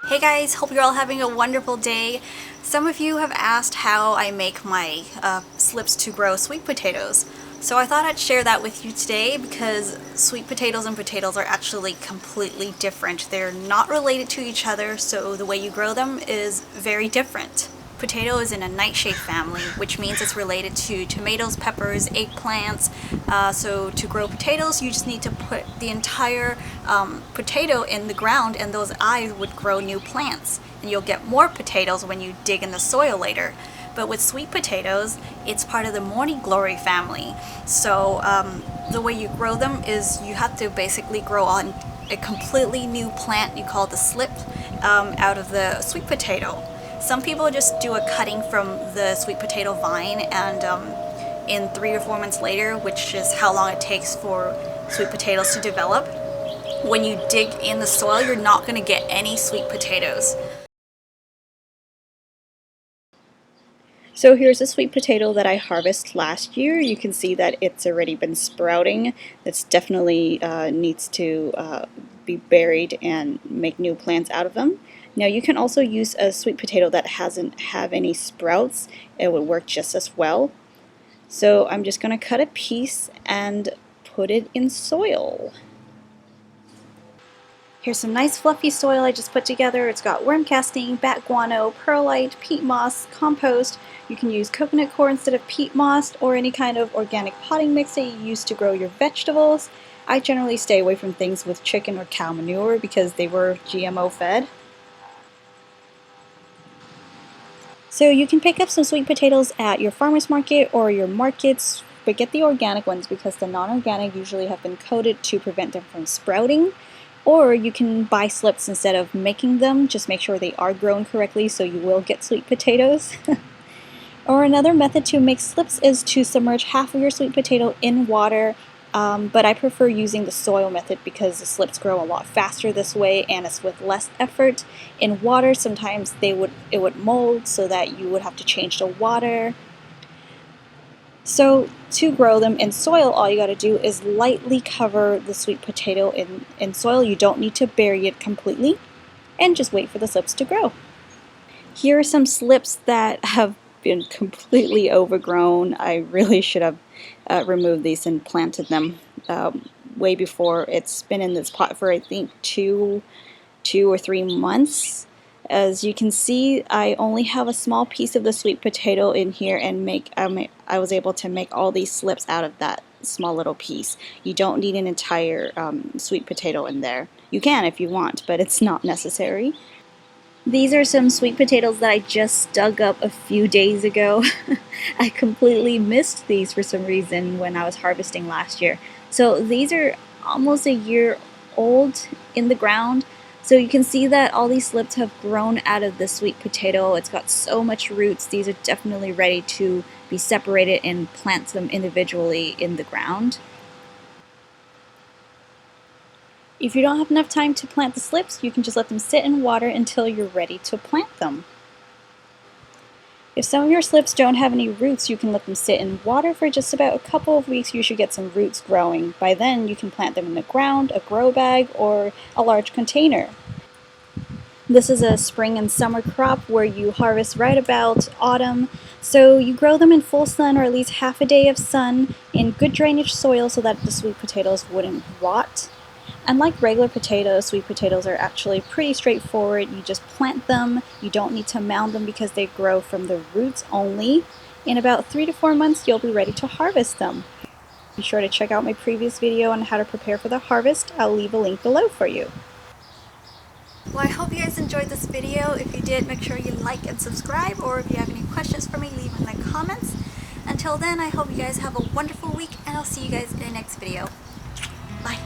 Hey guys, hope you're all having a wonderful day. Some of you have asked how I make my slips to grow sweet potatoes. So I thought I'd share that with you today because sweet potatoes and potatoes are actually completely different. They're not related to each other, so the way you grow them is very different. Potato is in a nightshade family, which means it's related to tomatoes, peppers, eggplants. So to grow potatoes, you just need to put the entire potato in the ground, and those eyes would grow new plants. And you'll get more potatoes when you dig in the soil later. But with sweet potatoes, it's part of the morning glory family. So the way you grow them is you have to basically grow on a completely new plant, you call it the slip, out of the sweet potato. Some people just do a cutting from the sweet potato vine, and in 3 or 4 months later, which is how long it takes for sweet potatoes to develop, when you dig in the soil, you're not going to get any sweet potatoes. So here's a sweet potato that I harvested last year. You can see that it's already been sprouting. It's definitely needs to be buried and make new plants out of them. Now you can also use a sweet potato that hasn't have any sprouts. It would work just as well. So I'm just going to cut a piece and put it in soil. Here's some nice fluffy soil I just put together. It's got worm casting, bat guano, perlite, peat moss, compost. You can use coconut coir instead of peat moss, or any kind of organic potting mix that you use to grow your vegetables. I generally stay away from things with chicken or cow manure because they were GMO fed. So you can pick up some sweet potatoes at your farmer's market or your markets, but get the organic ones because the non-organic usually have been coated to prevent them from sprouting. Or you can buy slips instead of making them. Just make sure they are grown correctly so you will get sweet potatoes. Or another method to make slips is to submerge half of your sweet potato in water. But I prefer using the soil method because the slips grow a lot faster this way and it's with less effort. In water, sometimes it would mold, so that you would have to change the water. So to grow them in soil, all you got to do is lightly cover the sweet potato in soil. You don't need to bury it completely, and just wait for the slips to grow. Here are some slips that have been completely overgrown. I really should have removed these and planted them way before. It's been in this pot for I think two or 3 months. As you can see, I only have a small piece of the sweet potato in here, and I was able to make all these slips out of that small little piece. You don't need an entire sweet potato in there. You can if you want, but it's not necessary. These are some sweet potatoes that I just dug up a few days ago. I completely missed these for some reason when I was harvesting last year. So these are almost a year old in the ground. So you can see that all these slips have grown out of the sweet potato. It's got so much roots. These are definitely ready to be separated and plant them individually in the ground. If you don't have enough time to plant the slips, you can just let them sit in water until you're ready to plant them. If some of your slips don't have any roots, you can let them sit in water for just about a couple of weeks. You should get some roots growing. By then, you can plant them in the ground, a grow bag, or a large container. This is a spring and summer crop where you harvest right about autumn. So you grow them in full sun, or at least half a day of sun, in good drainage soil so that the sweet potatoes wouldn't rot. Unlike regular potatoes, sweet potatoes are actually pretty straightforward. You just plant them. You don't need to mound them because they grow from the roots only. In about 3 to 4 months, you'll be ready to harvest them. Be sure to check out my previous video on how to prepare for the harvest. I'll leave a link below for you. Well, I hope you guys enjoyed this video. If you did, make sure you like and subscribe, or if you have any questions for me, leave them in the comments. Until then, I hope you guys have a wonderful week, and I'll see you guys in the next video. Bye.